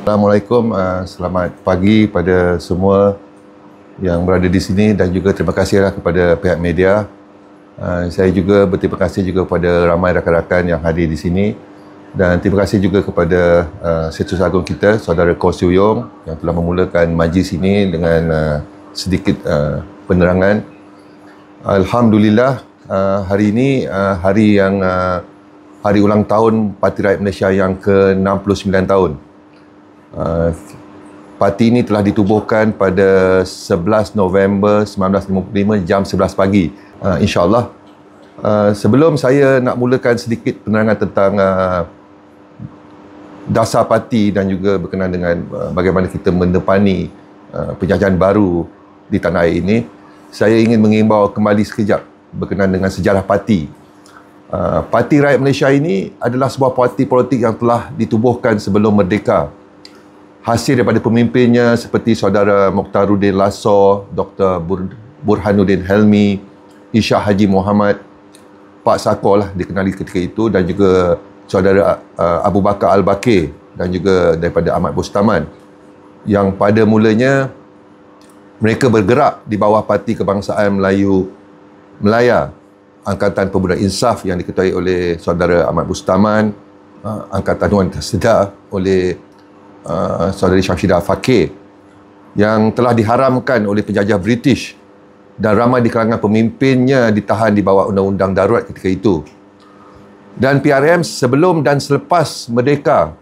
Assalamualaikum, selamat pagi pada semua yang berada di sini dan juga terima kasihlah kepada pihak media. Saya juga berterima kasih juga kepada ramai rakan-rakan yang hadir di sini dan terima kasih juga kepada Setus Agung kita, Saudara Koh Siu Yong yang telah memulakan majlis ini dengan sedikit penerangan. Alhamdulillah, hari ini hari ulang tahun Parti Rakyat Malaysia yang ke-69 tahun. Parti ini telah ditubuhkan pada 11 November 1955 jam 11 pagi. InsyaAllah. Sebelum saya nak mulakan sedikit penerangan tentang dasar parti dan juga berkenaan dengan bagaimana kita mendepani penjajahan baru di tanah air ini, saya ingin mengimbau kembali sekejap berkenaan dengan sejarah parti. Parti Rakyat Malaysia ini adalah sebuah parti politik yang telah ditubuhkan sebelum merdeka. Hasil daripada pemimpinnya seperti Saudara Mokhtaruddin Lasso, Dr. Burhanuddin Helmi, Ishak Haji Muhammad, Pak Sakoh lah dikenali ketika itu, dan juga Saudara Abu Bakar Al-Bakir dan juga daripada Ahmad Bustaman, yang pada mulanya mereka bergerak di bawah Parti Kebangsaan Melayu Melaya, Angkatan Pemuda Insaf yang diketuai oleh Saudara Ahmad Bustaman, Angkatan Wanita Sedar oleh Saudari Syamsidah Fakir, yang telah diharamkan oleh penjajah British dan ramai di kalangan pemimpinnya ditahan di bawah undang-undang darurat ketika itu. Dan PRM sebelum dan selepas merdeka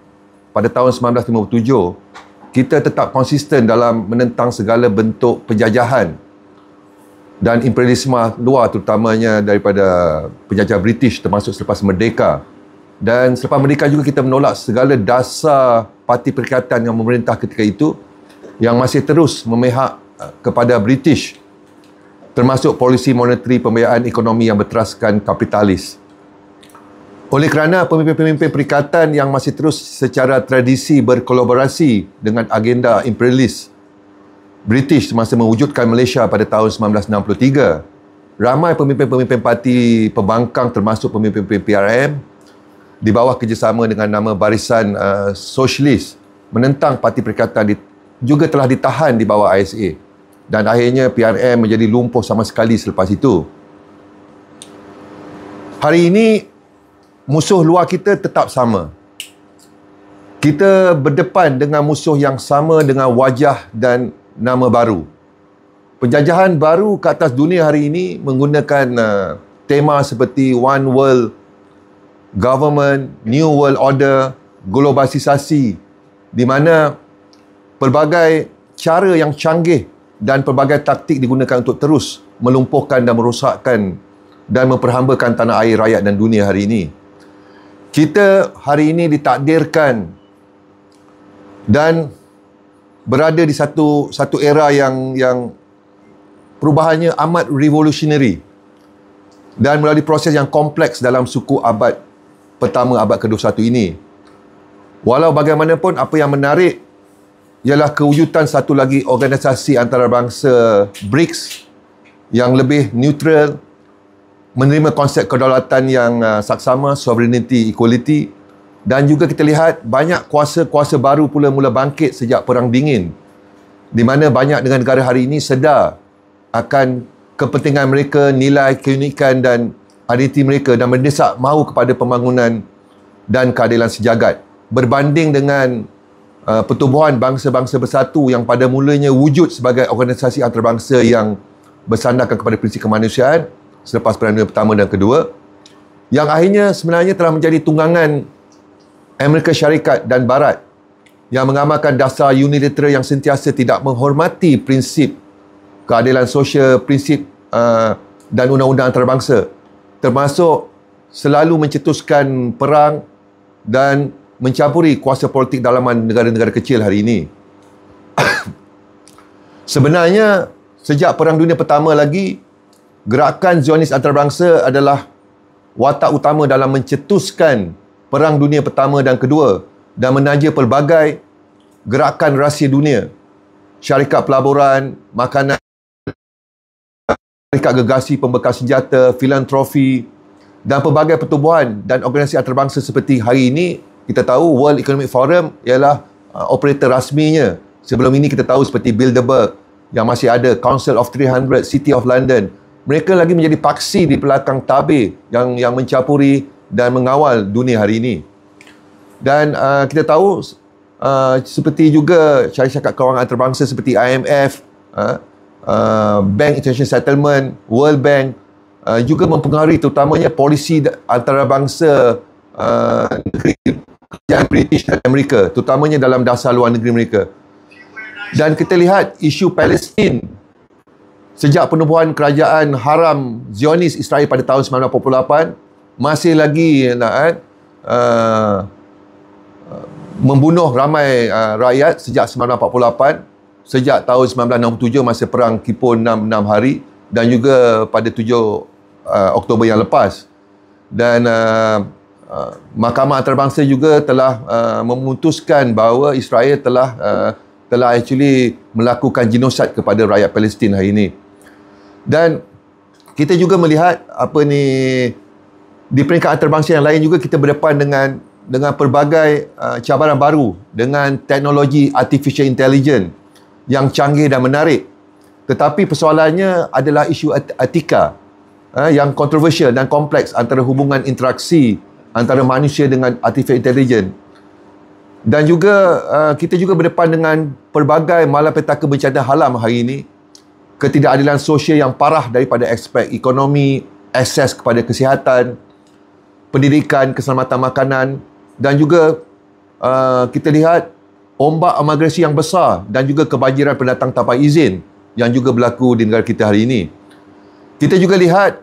pada tahun 1957, kita tetap konsisten dalam menentang segala bentuk penjajahan dan imperialisme luar, terutamanya daripada penjajah British, termasuk selepas merdeka. Dan selepas merdeka juga kita menolak segala dasar parti perikatan yang memerintah ketika itu yang masih terus memihak kepada British, termasuk polisi moneteri pembiayaan ekonomi yang berteraskan kapitalis. Oleh kerana pemimpin-pemimpin perikatan yang masih terus secara tradisi berkolaborasi dengan agenda imperialis British semasa mewujudkan Malaysia pada tahun 1963, ramai pemimpin-pemimpin parti pembangkang termasuk pemimpin PRM di bawah kerjasama dengan nama Barisan Sosialis menentang Parti Perikatan juga telah ditahan di bawah ISA, dan akhirnya PRM menjadi lumpuh sama sekali selepas itu. Hari ini musuh luar kita tetap sama. Kita berdepan dengan musuh yang sama dengan wajah dan nama baru. Penjajahan baru ke atas dunia hari ini menggunakan tema seperti One World Government, New World Order, globalisasi, di mana pelbagai cara yang canggih dan pelbagai taktik digunakan untuk terus melumpuhkan dan merosakkan dan memperhambakan tanah air, rakyat dan dunia hari ini. Kita hari ini ditakdirkan dan berada di satu era yang perubahannya amat revolutionary dan melalui proses yang kompleks dalam suku abad pertama, abad ke-21 ini. Walau bagaimanapun, apa yang menarik ialah kewujudan satu lagi organisasi antarabangsa BRICS yang lebih neutral, menerima konsep kedaulatan yang saksama, sovereignty, equality, dan juga kita lihat banyak kuasa-kuasa baru pula mula bangkit sejak Perang Dingin, di mana banyak negara-negara hari ini sedar akan kepentingan mereka, nilai keunikan dan identiti mereka, dan mendesak mahu kepada pembangunan dan keadilan sejagat. Berbanding dengan pertubuhan bangsa-bangsa bersatu yang pada mulanya wujud sebagai organisasi antarabangsa yang bersandarkan kepada prinsip kemanusiaan selepas Perang Dunia Pertama dan Kedua, yang akhirnya sebenarnya telah menjadi tunggangan Amerika Syarikat dan Barat yang mengamalkan dasar unilateral yang sentiasa tidak menghormati prinsip keadilan sosial, prinsip dan undang-undang antarabangsa, termasuk selalu mencetuskan perang dan mencampuri kuasa politik dalaman negara-negara kecil hari ini. Sebenarnya, sejak Perang Dunia Pertama lagi, gerakan Zionis antarabangsa adalah watak utama dalam mencetuskan Perang Dunia Pertama dan Kedua dan menaja pelbagai gerakan rahsia dunia, syarikat pelaburan, makanan, syarikat gergasi pembekal senjata, filantropi, dan pelbagai pertubuhan dan organisasi antarabangsa seperti hari ini kita tahu World Economic Forum ialah operator rasminya. Sebelum ini kita tahu seperti Bilderberg, yang masih ada Council of 300, City of London. Mereka lagi menjadi paksi di belakang tabir yang mencapuri dan mengawal dunia hari ini. Dan kita tahu seperti juga syarikat kewangan antarabangsa seperti IMF, Bank International Settlement, World Bank juga mempengaruhi terutamanya polisi antarabangsa negeri kerajaan British dan Amerika, terutamanya dalam dasar luar negeri mereka. Dan kita lihat isu Palestin sejak penubuhan kerajaan haram Zionis Israel pada tahun 1948 masih lagi membunuh ramai rakyat sejak 1948, sejak tahun 1967 masa perang Kipur 6 hari, dan juga pada 7 Oktober yang lepas. Dan Mahkamah Antarabangsa juga telah memutuskan bahawa Israel telah actually melakukan genosid kepada rakyat Palestin hari ini. Dan kita juga melihat di peringkat antarabangsa yang lain juga kita berdepan dengan pelbagai cabaran baru dengan teknologi artificial intelligence yang canggih dan menarik. Tetapi persoalannya adalah isu etika yang kontroversial dan kompleks antara hubungan interaksi antara manusia dengan artificial intelligence. Dan juga kita juga berdepan dengan pelbagai malapetaka bencana alam hari ini, ketidakadilan sosial yang parah daripada aspek ekonomi, akses kepada kesihatan, pendidikan, keselamatan makanan, dan juga kita lihat ombak migrasi yang besar dan juga kebanjiran pendatang tanpa izin yang juga berlaku di negara kita hari ini. Kita juga lihat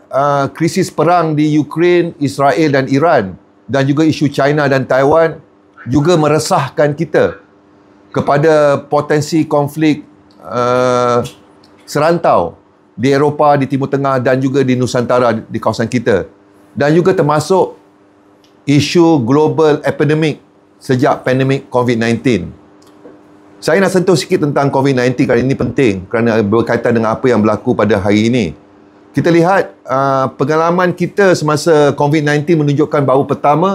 krisis perang di Ukraine, Israel dan Iran, dan juga isu China dan Taiwan juga meresahkan kita kepada potensi konflik serantau di Eropah, di Timur Tengah dan juga di Nusantara, di kawasan kita. Dan juga termasuk isu global epidemik sejak pandemik COVID-19. Saya nak sentuh sikit tentang COVID-19 kali ini penting kerana berkaitan dengan apa yang berlaku pada hari ini. Kita lihat pengalaman kita semasa COVID-19 menunjukkan bahawa pertama,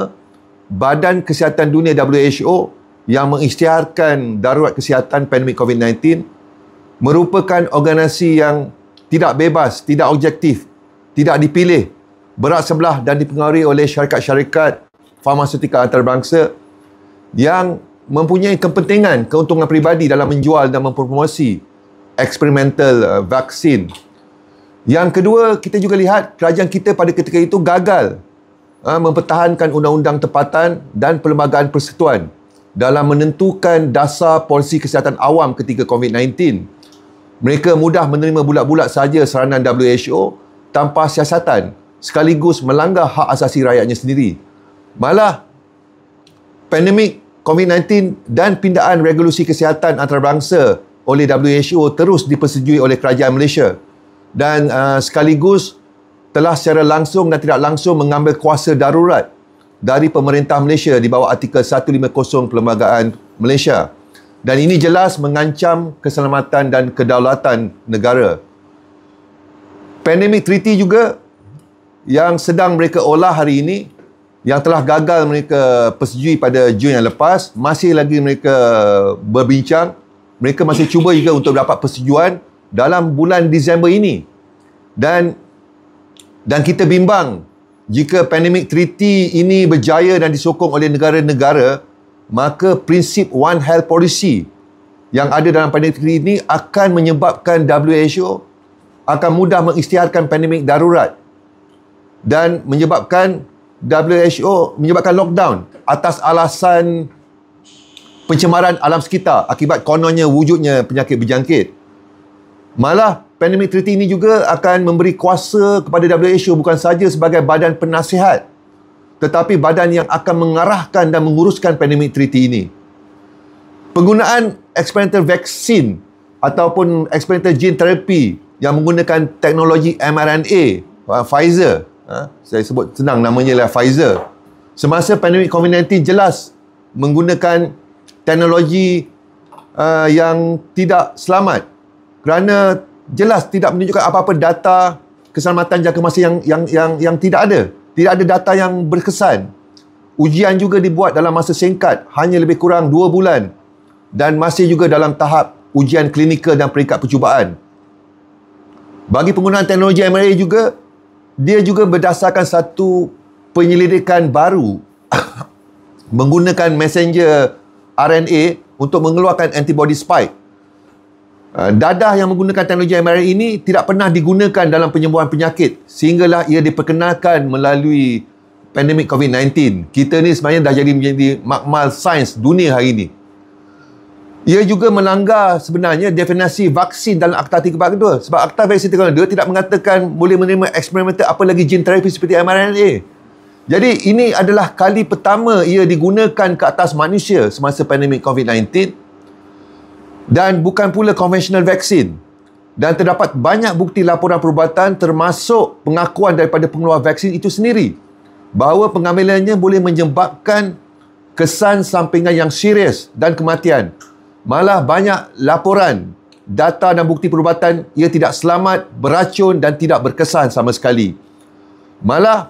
Badan Kesihatan Dunia WHO yang mengisytiharkan darurat kesihatan pandemik COVID-19 merupakan organisasi yang tidak bebas, tidak objektif, tidak dipilih, berat sebelah dan dipengaruhi oleh syarikat-syarikat farmaseutika antarabangsa yang mempunyai kepentingan, keuntungan peribadi dalam menjual dan mempromosi eksperimental vaksin. Yang kedua, kita juga lihat kerajaan kita pada ketika itu gagal mempertahankan undang-undang tempatan dan perlembagaan persekutuan dalam menentukan dasar polisi kesihatan awam ketika COVID-19. Mereka mudah menerima bulat-bulat sahaja saranan WHO tanpa siasatan, sekaligus melanggar hak asasi rakyatnya sendiri. Malah, pandemik COVID-19 dan pindaan regulasi kesihatan antarabangsa oleh WHO terus dipersetujui oleh kerajaan Malaysia dan sekaligus telah secara langsung dan tidak langsung mengambil kuasa darurat dari pemerintah Malaysia di bawah artikel 150 Perlembagaan Malaysia. Dan ini jelas mengancam keselamatan dan kedaulatan negara. Pandemic Treaty juga yang sedang mereka olah hari ini, yang telah gagal mereka persetujui pada Jun yang lepas, masih lagi mereka berbincang. Mereka masih cuba juga untuk dapat persetujuan dalam bulan Disember ini. Dan kita bimbang jika Pandemic Treaty ini berjaya dan disokong oleh negara-negara, maka prinsip One Health Policy yang ada dalam Pandemic Treaty ini akan menyebabkan WHO akan mudah mengisytiharkan pandemik darurat dan menyebabkan lockdown atas alasan pencemaran alam sekitar akibat kononnya wujudnya penyakit berjangkit. Malah, Pandemic Treaty ini juga akan memberi kuasa kepada WHO bukan sahaja sebagai badan penasihat, tetapi badan yang akan mengarahkan dan menguruskan Pandemic Treaty ini. Penggunaan eksperimental vaksin ataupun eksperimental gene therapy yang menggunakan teknologi mRNA, Pfizer, saya sebut senang namanya lah Pfizer. Semasa pandemik COVID-19 jelas menggunakan teknologi yang tidak selamat kerana jelas tidak menunjukkan apa-apa data keselamatan jangka masa yang tidak ada. Tidak ada data yang berkesan. Ujian juga dibuat dalam masa singkat, hanya lebih kurang 2 bulan. dan masih juga dalam tahap ujian klinikal dan peringkat percubaan. Bagi penggunaan teknologi mRNA juga, dia juga berdasarkan satu penyelidikan baru menggunakan messenger RNA untuk mengeluarkan antibody spike. Dadah yang menggunakan teknologi mRNA ini tidak pernah digunakan dalam penyembuhan penyakit sehinggalah ia diperkenalkan melalui pandemik COVID-19. Kita ni sebenarnya dah jadi menjadi makmal sains dunia hari ini. Ia juga melanggar sebenarnya definisi vaksin dalam Akta 342 sebab Akta Vaksin 342 tidak mengatakan boleh menerima eksperimental apa lagi gene terapi seperti mRNA. Jadi ini adalah kali pertama ia digunakan ke atas manusia semasa pandemik COVID-19 dan bukan pula konvensional vaksin. Dan terdapat banyak bukti laporan perubatan termasuk pengakuan daripada pengeluar vaksin itu sendiri bahawa pengambilannya boleh menyebabkan kesan sampingan yang serius dan kematian. Malah banyak laporan, data dan bukti perubatan ia tidak selamat, beracun dan tidak berkesan sama sekali. Malah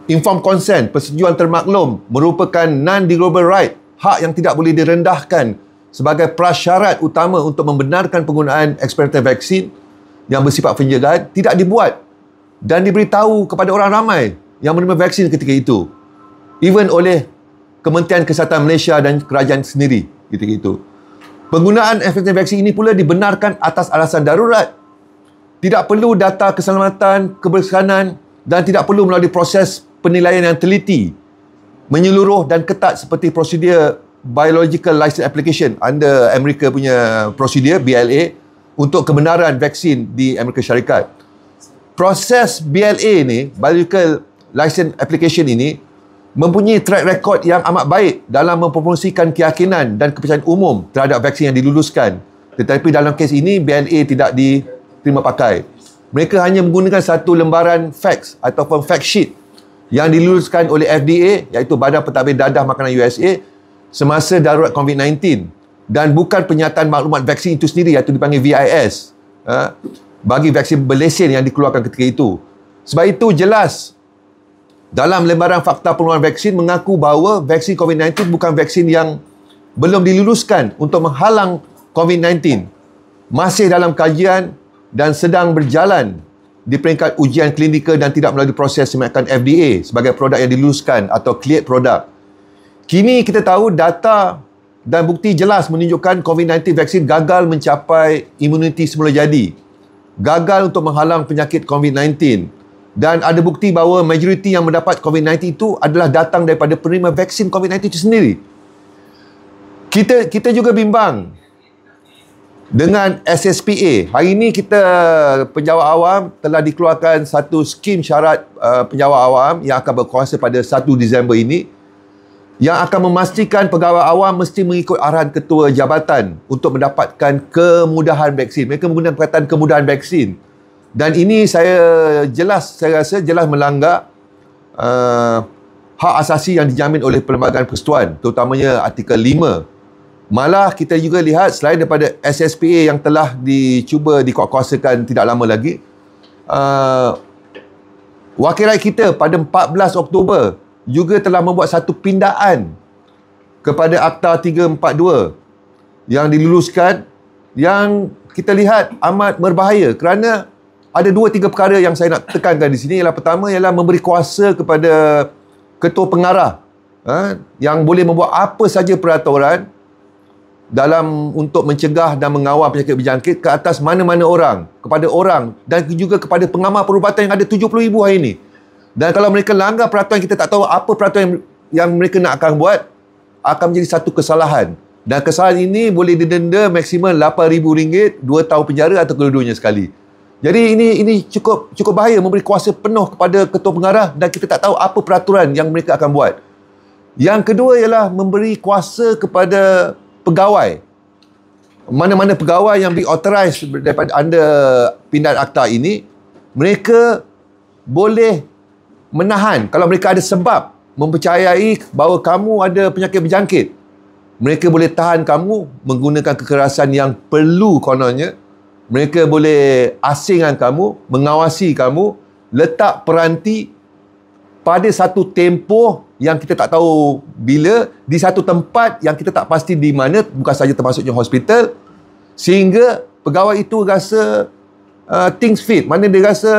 informed consent, persetujuan termaklum merupakan non-derogable right, hak yang tidak boleh direndahkan sebagai prasyarat utama untuk membenarkan penggunaan eksperimental vaksin yang bersifat pencegahan tidak dibuat dan diberitahu kepada orang ramai yang menerima vaksin ketika itu. Even oleh Kementerian Kesihatan Malaysia dan kerajaan sendiri ketika itu. Penggunaan eksperimental vaksin ini pula dibenarkan atas alasan darurat. Tidak perlu data keselamatan, kebersihanan dan tidak perlu melalui proses penilaian yang teliti, menyeluruh dan ketat seperti prosedur Biological License Application under Amerika punya prosedur BLA untuk kebenaran vaksin di Amerika Syarikat. Proses BLA ni, Biological License Application ini, mempunyai track record yang amat baik dalam mempromosikan keyakinan dan kepercayaan umum terhadap vaksin yang diluluskan. Tetapi dalam kes ini, BLA tidak diterima pakai. Mereka hanya menggunakan satu lembaran fax ataupun fact sheet yang diluluskan oleh FDA, iaitu Badan Pentadbir Dadah Makanan USA, semasa darurat COVID-19 dan bukan penyataan maklumat vaksin itu sendiri, iaitu dipanggil VIS, bagi vaksin berlesen yang dikeluarkan ketika itu. Sebab itu jelas dalam lembaran fakta pengeluaran vaksin mengaku bahawa vaksin COVID-19 bukan vaksin yang belum diluluskan untuk menghalang COVID-19. Masih dalam kajian dan sedang berjalan di peringkat ujian klinikal dan tidak melalui proses semacam FDA sebagai produk yang diluluskan atau cleared produk. Kini kita tahu data dan bukti jelas menunjukkan COVID-19 vaksin gagal mencapai imuniti semula jadi. Gagal untuk menghalang penyakit COVID-19. Dan ada bukti bahawa majoriti yang mendapat COVID-19 itu adalah datang daripada penerima vaksin COVID-19 itu sendiri. Kita juga bimbang dengan SSPA. Hari ini kita penjawat awam telah dikeluarkan satu skim syarat penjawat awam yang akan berkuasa pada 1 Disember ini yang akan memastikan pegawai awam mesti mengikut arahan ketua jabatan untuk mendapatkan kemudahan vaksin. Mereka menggunakan perkataan kemudahan vaksin. Dan ini saya rasa jelas melanggar hak asasi yang dijamin oleh Perlembagaan Persekutuan, terutamanya artikel 5. Malah kita juga lihat selain daripada SSPA yang telah dicuba dikuatkuasakan tidak lama lagi, wakil rakyat kita pada 14 Oktober juga telah membuat satu pindaan kepada Akta 342 yang diluluskan, yang kita lihat amat berbahaya kerana ada 2-3 perkara yang saya nak tekankan di sini. Ialah pertama ialah memberi kuasa kepada ketua pengarah yang boleh membuat apa saja peraturan dalam untuk mencegah dan mengawal penyakit berjangkit ke atas mana-mana orang, kepada orang dan juga kepada pengamal perubatan yang ada 70,000 hari ini. Dan kalau mereka langgar peraturan, kita tak tahu apa peraturan yang mereka nak akan buat, akan menjadi satu kesalahan. Dan kesalahan ini boleh didenda maksimum RM8,000, 2 tahun penjara atau kedua-duanya sekali. Jadi ini cukup bahaya, memberi kuasa penuh kepada ketua pengarah dan kita tak tahu apa peraturan yang mereka akan buat. Yang kedua ialah memberi kuasa kepada pegawai. Mana-mana pegawai yang di-authorize daripada under pindaan akta ini, mereka boleh menahan kalau mereka ada sebab mempercayai bahawa kamu ada penyakit berjangkit. Mereka boleh tahan kamu menggunakan kekerasan yang perlu kononnya. Mereka boleh asingkan kamu, mengawasi kamu, letak peranti pada satu tempoh yang kita tak tahu bila, di satu tempat yang kita tak pasti di mana, bukan saja termasuknya hospital, sehingga pegawai itu rasa things fit, mana dia rasa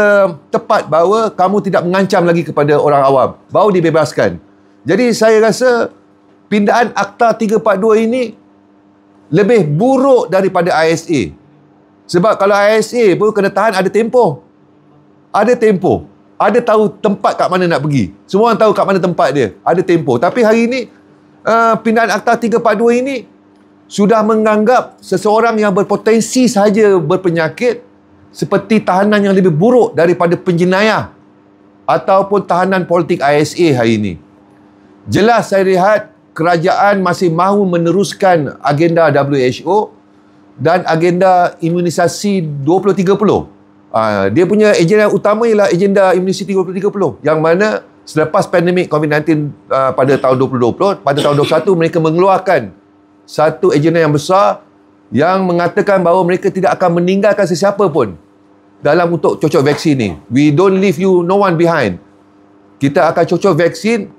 tepat bahawa kamu tidak mengancam lagi kepada orang awam, baru dibebaskan. Jadi saya rasa pindaan Akta 342 ini lebih buruk daripada ISA. Sebab kalau ISA pun kena tahan ada tempoh. Ada tempoh. Ada tahu tempat kat mana nak pergi. Semua orang tahu kat mana tempat dia. Ada tempoh. Tapi hari ini, pindaan Akta 342 ini sudah menganggap seseorang yang berpotensi sahaja berpenyakit seperti tahanan yang lebih buruk daripada penjenayah ataupun tahanan politik ISA hari ini. Jelas saya lihat kerajaan masih mahu meneruskan agenda WHO dan agenda imunisasi 2030. Dia punya agenda utama ialah agenda imunisasi 2030, yang mana selepas pandemik COVID-19 pada tahun 2020, pada tahun 2021 mereka mengeluarkan satu agenda yang besar yang mengatakan bahawa mereka tidak akan meninggalkan sesiapa pun dalam untuk cocok vaksin ni. We don't leave you, no one behind. Kita akan cocok vaksin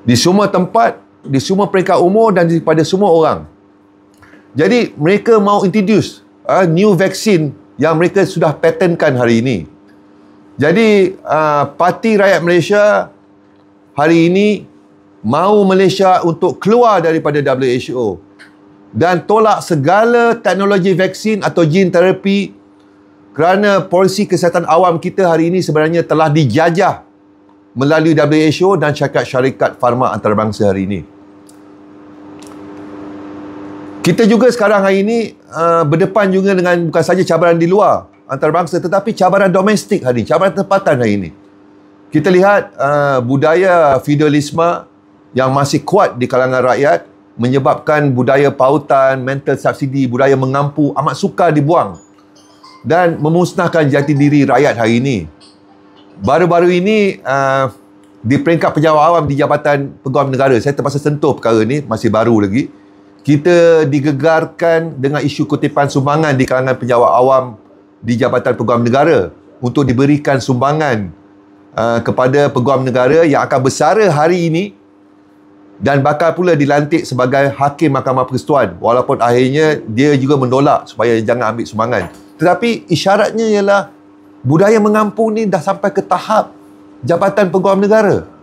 di semua tempat, di semua peringkat umur dan pada semua orang. Jadi mereka mahu introduce new vaksin yang mereka sudah patentkan hari ini. Jadi Parti Rakyat Malaysia hari ini mahu Malaysia untuk keluar daripada WHO dan tolak segala teknologi vaksin atau gene terapi, kerana polisi kesihatan awam kita hari ini sebenarnya telah dijajah melalui WHO dan syarikat farma antarabangsa hari ini. Kita juga sekarang hari ini berdepan juga dengan bukan saja cabaran di luar antarabangsa, tetapi cabaran domestik hari ini, cabaran tempatan hari ini. Kita lihat budaya feudalisme yang masih kuat di kalangan rakyat menyebabkan budaya pautan, mental subsidi, budaya mengampu amat sukar dibuang dan memusnahkan jati diri rakyat hari ini. Baru-baru ini di peringkat pejabat awam di Jabatan Peguam Negara, saya terpaksa sentuh perkara ni, masih baru lagi. Kita digegarkan dengan isu kutipan sumbangan di kalangan pejabat awam di Jabatan Peguam Negara untuk diberikan sumbangan kepada Peguam Negara yang akan bersara hari ini dan bakal pula dilantik sebagai Hakim Mahkamah Persekutuan, walaupun akhirnya dia juga menolak supaya jangan ambil sumbangan. Tetapi isyaratnya ialah budaya mengampung ni dah sampai ke tahap Jabatan Peguam Negara.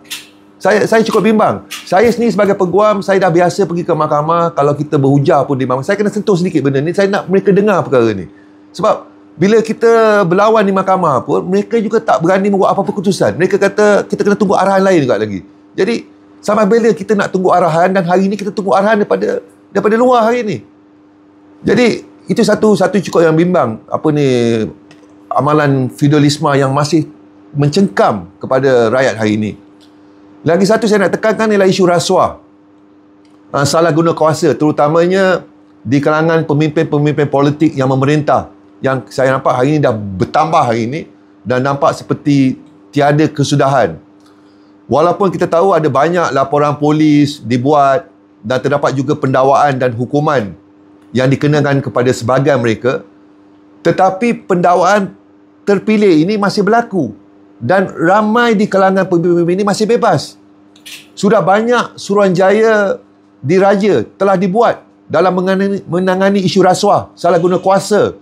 Saya cukup bimbang. Saya sendiri sebagai peguam, saya dah biasa pergi ke mahkamah. Kalau kita berhujah pun di mahkamah, saya kena sentuh sedikit benda ni. Saya nak mereka dengar perkara ni. Sebab bila kita berlawan di mahkamah pun, mereka juga tak berani membuat apa-apa keputusan. Mereka kata kita kena tunggu arahan lain juga lagi. Jadi sampai bila kita nak tunggu arahan, dan hari ni kita tunggu arahan daripada luar hari ni. Jadi itu satu cukup yang bimbang. Apa ni, amalan feudalisme yang masih mencengkam kepada rakyat hari ini. Lagi satu saya nak tekankan ialah isu rasuah. Salah guna kuasa, terutamanya di kalangan pemimpin-pemimpin politik yang memerintah, yang saya nampak hari ini dah bertambah hari ini dan nampak seperti tiada kesudahan. Walaupun kita tahu ada banyak laporan polis dibuat dan terdapat juga pendakwaan dan hukuman yang dikenakan kepada sebahagian mereka, tetapi pendakwaan terpilih ini masih berlaku. Dan ramai di kalangan pemimpin ini masih bebas. Sudah banyak Suruhanjaya diraja telah dibuat dalam menangani isu rasuah, salah guna kuasa.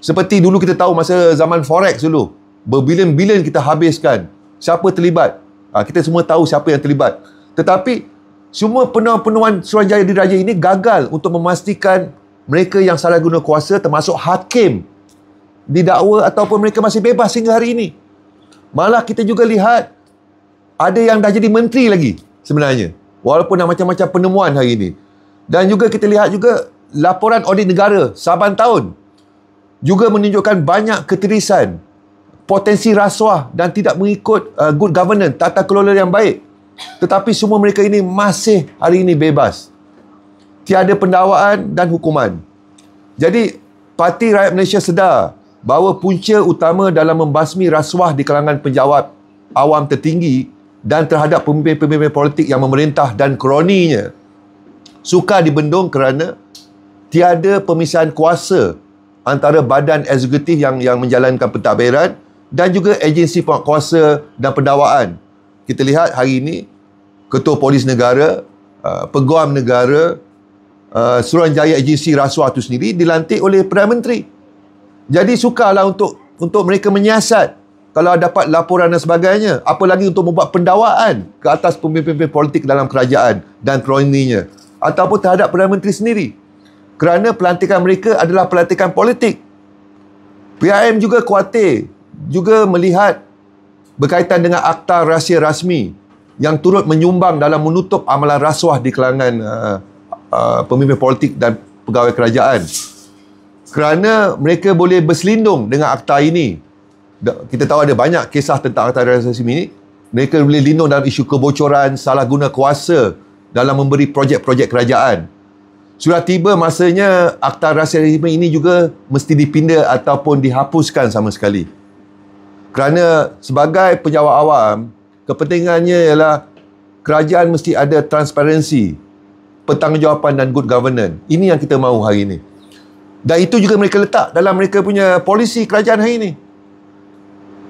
Seperti dulu kita tahu masa zaman Forex dulu, berbilion-bilion kita habiskan. Siapa terlibat? Kita semua tahu siapa yang terlibat. Tetapi semua penuan-penuan Suruhanjaya diraja ini gagal untuk memastikan mereka yang salah guna kuasa, termasuk hakim, didakwa ataupun mereka masih bebas hingga hari ini. Malah kita juga lihat ada yang dah jadi menteri lagi sebenarnya, walaupun dah macam-macam penemuan hari ini. Dan juga kita lihat juga laporan audit negara saban tahun juga menunjukkan banyak ketirisan, potensi rasuah dan tidak mengikut good governance, tata kelola yang baik. Tetapi semua mereka ini masih hari ini bebas. Tiada pendakwaan dan hukuman. Jadi Parti Rakyat Malaysia sedar bahawa punca utama dalam membasmi rasuah di kalangan pejabat awam tertinggi dan terhadap pemimpin-pemimpin politik yang memerintah dan kroninya sukar dibendung kerana tiada pemisahan kuasa antara badan eksekutif yang menjalankan pentadbiran dan juga agensi penguatkuasa dan pendakwaan. Kita lihat hari ini Ketua Polis Negara, Peguam Negara, Suruhanjaya Agensi Rasuah itu sendiri dilantik oleh Perdana Menteri. Jadi sukarlah untuk mereka menyiasat kalau dapat laporan dan sebagainya. Apalagi untuk membuat pendakwaan ke atas pemimpin-pemimpin politik dalam kerajaan dan kroninya, ataupun terhadap Perdana Menteri sendiri. Kerana pelantikan mereka adalah pelantikan politik. PIM juga khawatir, juga melihat berkaitan dengan akta rahsia rasmi yang turut menyumbang dalam menutup amalan rasuah di kalangan pemimpin politik dan pegawai kerajaan. Kerana mereka boleh berselindung dengan akta ini. Kita tahu ada banyak kisah tentang akta rahsia rasmi ini. Mereka boleh lindung dalam isu kebocoran, salah guna kuasa dalam memberi projek-projek kerajaan. Sudah tiba masanya akta rahsia rasmi ini juga mesti dipinda ataupun dihapuskan sama sekali. Kerana sebagai pejabat awam, kepentingannya ialah kerajaan mesti ada transparansi, pertanggungjawapan dan good governance. Ini yang kita mahu hari ini. Dan itu juga mereka letak dalam mereka punya polisi kerajaan hari ini.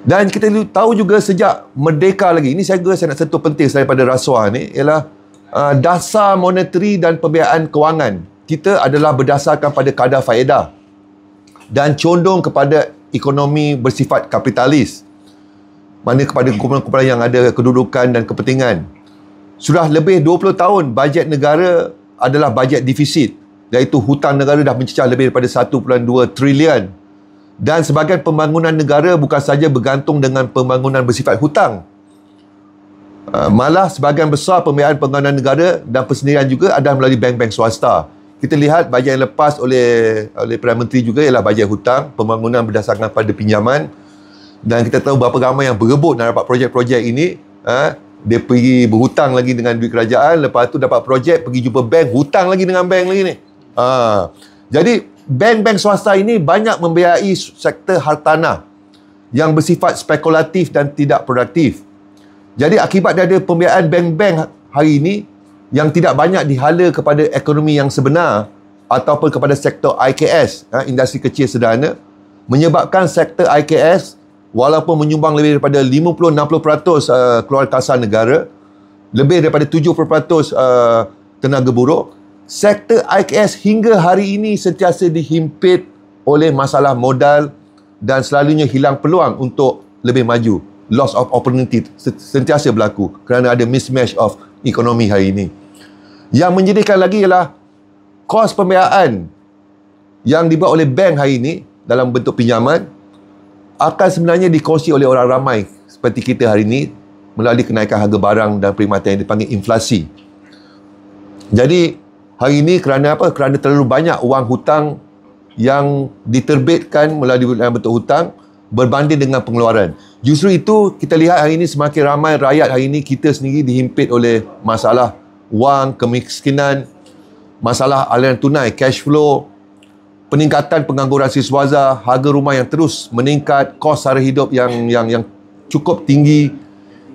Dan kita tahu juga sejak merdeka lagi, ini saya nak sentuh penting daripada rasuah ni, ialah dasar monetary dan pembiayaan kewangan kita adalah berdasarkan pada kadar faedah dan condong kepada ekonomi bersifat kapitalis, mana kepada kumpulan-kumpulan yang ada kedudukan dan kepentingan. Sudah lebih 20 tahun bajet negara adalah bajet defisit, iaitu hutang negara dah mencecah lebih daripada 1.2 trilion. Dan sebahagian pembangunan negara bukan saja bergantung dengan pembangunan bersifat hutang. Malah sebahagian besar pembiayaan pembangunan negara dan persendirian juga adalah melalui bank-bank swasta. Kita lihat bajet yang lepas oleh Perdana Menteri juga ialah bajet hutang, pembangunan berdasarkan pada pinjaman. Dan kita tahu berapa ramai yang berebut nak dapat projek-projek ini. Dia pergi berhutang lagi dengan duit kerajaan, lepas tu dapat projek, pergi jumpa bank, hutang lagi dengan bank lagi ni. Jadi bank-bank swasta ini banyak membiayai sektor hartanah yang bersifat spekulatif dan tidak produktif. Jadi akibat ada pembiayaan bank-bank hari ini yang tidak banyak dihala kepada ekonomi yang sebenar ataupun kepada sektor IKS, industri kecil sederhana, menyebabkan sektor IKS walaupun menyumbang lebih daripada 50-60% keluaran kasar negara, lebih daripada 70% tenaga buruh, sektor IKS hingga hari ini sentiasa dihimpit oleh masalah modal dan selalunya hilang peluang untuk lebih maju. Loss of opportunity sentiasa berlaku kerana ada mismatch of ekonomi hari ini. Yang menyedihkan lagi ialah kos pembiayaan yang dibuat oleh bank hari ini dalam bentuk pinjaman akan sebenarnya dikongsi oleh orang ramai seperti kita hari ini melalui kenaikan harga barang dan perkhidmatan yang dipanggil inflasi. Jadi hari ini kerana apa? Kerana terlalu banyak wang hutang yang diterbitkan melalui dalam bentuk hutang berbanding dengan pengeluaran. Justru itu kita lihat hari ini semakin ramai rakyat hari ini kita sendiri dihimpit oleh masalah wang, kemiskinan, masalah aliran tunai, cash flow, peningkatan pengangguran siswaza, harga rumah yang terus meningkat, kos sara hidup yang cukup tinggi.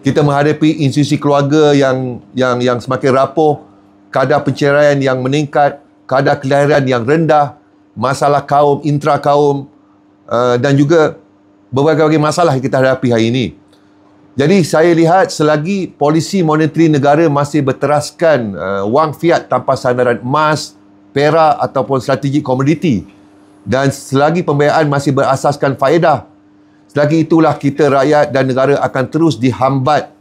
Kita menghadapi institusi keluarga yang semakin rapuh, kadar perceraian yang meningkat, kadar kelahiran yang rendah, masalah kaum, intra-kaum, dan juga berbagai-bagai masalah yang kita hadapi hari ini. Jadi saya lihat selagi polisi monetary negara masih berteraskan wang fiat tanpa sandaran emas, perak ataupun strategi komoditi, dan selagi pembiayaan masih berasaskan faedah, selagi itulah kita rakyat dan negara akan terus dihambat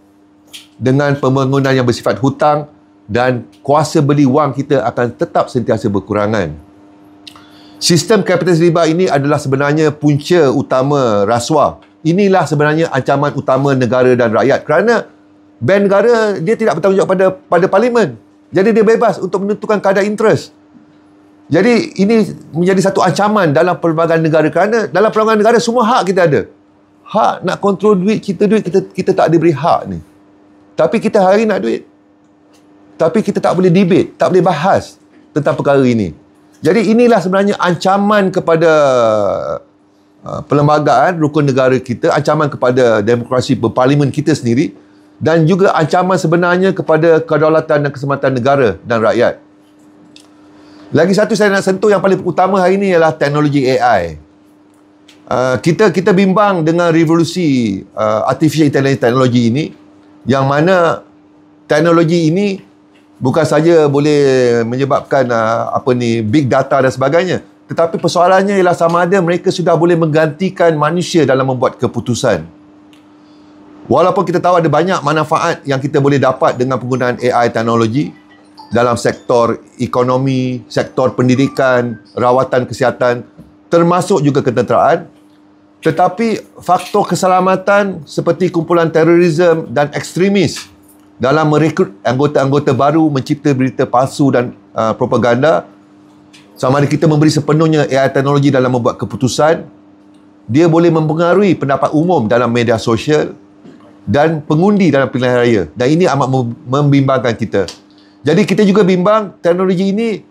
dengan pembangunan yang bersifat hutang dan kuasa beli wang kita akan tetap sentiasa berkurangan. Sistem kapitalis riba ini adalah sebenarnya punca utama rasuah. Inilah sebenarnya ancaman utama negara dan rakyat kerana bank negara dia tidak bertanggungjawab pada parlimen. Jadi dia bebas untuk menentukan kadar interest. Jadi ini menjadi satu ancaman dalam perlembagaan negara kerana dalam perlembagaan negara semua hak kita ada. Hak nak kontrol duit kita tak diberi hak ni. Tapi kita hari nak duit. Tapi kita tak boleh debate, tak boleh bahas tentang perkara ini. Jadi inilah sebenarnya ancaman kepada perlembagaan rukun negara kita, ancaman kepada demokrasi berparlimen kita sendiri dan juga ancaman sebenarnya kepada kedaulatan dan keselamatan negara dan rakyat. Lagi satu saya nak sentuh yang paling utama hari ini ialah teknologi AI. Kita bimbang dengan revolusi artificial intelligence teknologi ini yang mana teknologi ini bukan saja boleh menyebabkan big data dan sebagainya, tetapi persoalannya ialah sama ada mereka sudah boleh menggantikan manusia dalam membuat keputusan. Walaupun kita tahu ada banyak manfaat yang kita boleh dapat dengan penggunaan AI teknologi dalam sektor ekonomi, sektor pendidikan, rawatan kesihatan, termasuk juga ketenteraan, tetapi faktor keselamatan seperti kumpulan terorisme dan ekstremis dalam merekrut anggota-anggota baru, mencipta berita palsu dan propaganda, sama ada kita memberi sepenuhnya AI teknologi dalam membuat keputusan, dia boleh mempengaruhi pendapat umum dalam media sosial dan pengundi dalam pilihan raya. Dan ini amat membimbangkan kita. Jadi kita juga bimbang teknologi ini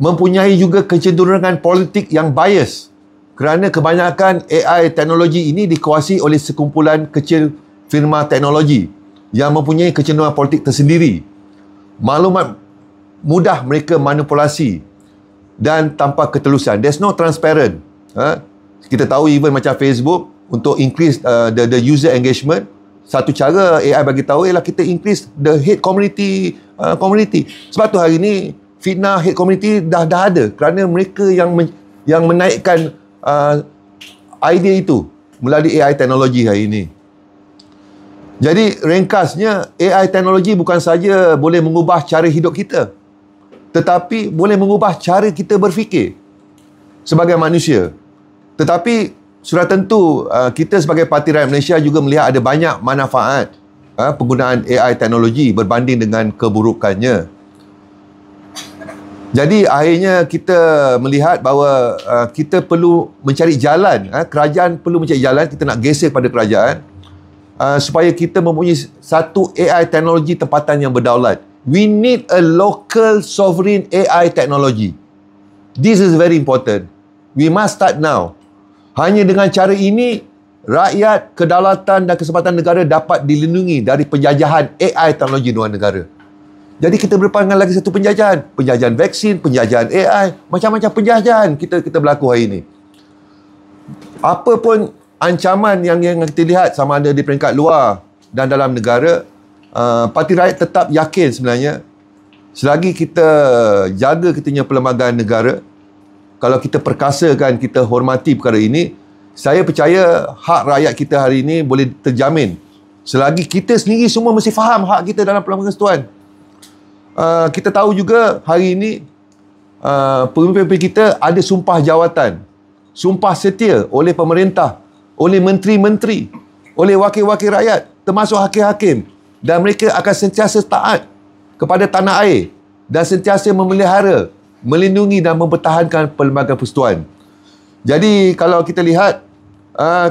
mempunyai juga kecenderungan politik yang bias, kerana kebanyakan AI teknologi ini dikuasai oleh sekumpulan kecil firma teknologi yang mempunyai kecenderungan politik tersendiri. Maklumat mudah mereka manipulasi dan tanpa ketelusan. There's no transparent. Kita tahu even macam Facebook, untuk increase the user engagement, satu cara AI bagi tahu ialah kita increase the hate community. Sebab tu hari ni fitnah hate community dah ada, kerana mereka yang menaikkan idea itu melalui AI teknologi hari ini. Jadi ringkasnya, AI teknologi bukan saja boleh mengubah cara hidup kita, tetapi boleh mengubah cara kita berfikir sebagai manusia. Tetapi sudah tentu kita sebagai Parti Rakyat Malaysia juga melihat ada banyak manfaat penggunaan AI teknologi berbanding dengan keburukannya. Jadi akhirnya kita melihat bahawa kita perlu mencari jalan, kerajaan perlu mencari jalan, kita nak geser pada kerajaan supaya kita mempunyai satu AI teknologi tempatan yang berdaulat. We need a local sovereign AI technology. This is very important. We must start now. Hanya dengan cara ini, rakyat, kedaulatan dan kesempatan negara dapat dilindungi dari penjajahan AI teknologi luar negara. Jadi kita berdepan dengan lagi satu penjajahan. Penjajahan vaksin, penjajahan AI, macam-macam penjajahan kita berlaku hari ini. Apa pun ancaman yang kita lihat, sama ada di peringkat luar dan dalam negara, Parti Rakyat tetap yakin sebenarnya, selagi kita jaga kita punya perlembagaan negara, kalau kita perkasakan, kita hormati perkara ini, saya percaya hak rakyat kita hari ini boleh terjamin. Selagi kita sendiri semua mesti faham hak kita dalam Perlembagaan Persekutuan. Kita tahu juga hari ini pemimpin-pemimpin kita ada sumpah jawatan, sumpah setia oleh pemerintah, oleh menteri-menteri, oleh wakil-wakil rakyat, termasuk hakim-hakim, dan mereka akan sentiasa taat kepada tanah air dan sentiasa memelihara, melindungi dan mempertahankan Perlembagaan Persekutuan. Jadi kalau kita lihat,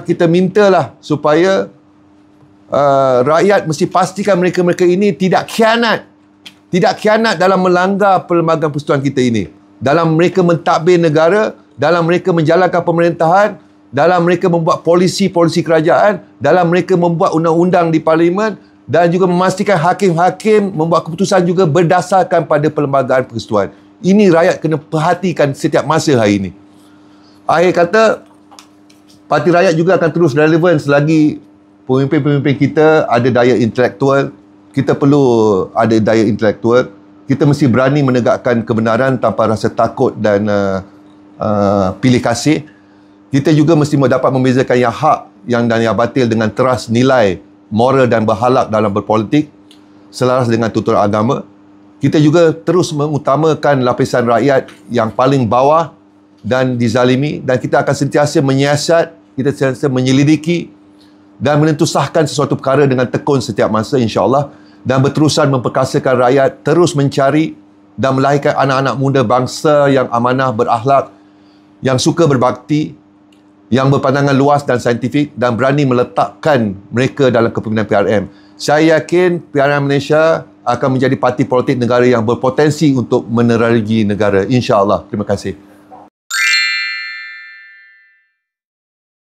kita mintalah supaya rakyat mesti pastikan mereka-mereka ini tidak khianat dalam melanggar Perlembagaan Persekutuan kita ini, dalam mereka mentadbir negara, dalam mereka menjalankan pemerintahan, dalam mereka membuat polisi-polisi kerajaan, dalam mereka membuat undang-undang di parlimen, dan juga memastikan hakim-hakim membuat keputusan juga berdasarkan pada Perlembagaan Persekutuan. Ini rakyat kena perhatikan setiap masa hari ini. Akhir kata, Parti Rakyat juga akan terus relevan selagi pemimpin-pemimpin kita ada daya intelektual. Kita perlu ada daya intelektual. Kita mesti berani menegakkan kebenaran tanpa rasa takut dan pilih kasih. Kita juga mesti dapat membezakan yang hak dan yang batil dengan teras nilai moral dan berhalak dalam berpolitik selaras dengan tuturan agama. Kita juga terus mengutamakan lapisan rakyat yang paling bawah dan dizalimi, dan kita akan sentiasa menyiasat, kita sentiasa menyelidiki dan menentusahkan sesuatu perkara dengan tekun setiap masa, insya-Allah, dan berterusan memperkasakan rakyat terus mencari dan melahirkan anak-anak muda bangsa yang amanah, berakhlak, yang suka berbakti, yang berpandangan luas dan saintifik, dan berani meletakkan mereka dalam kepimpinan PRM. Saya yakin PRM Malaysia akan menjadi parti politik negara yang berpotensi untuk menerangi negara, insya-Allah. Terima kasih.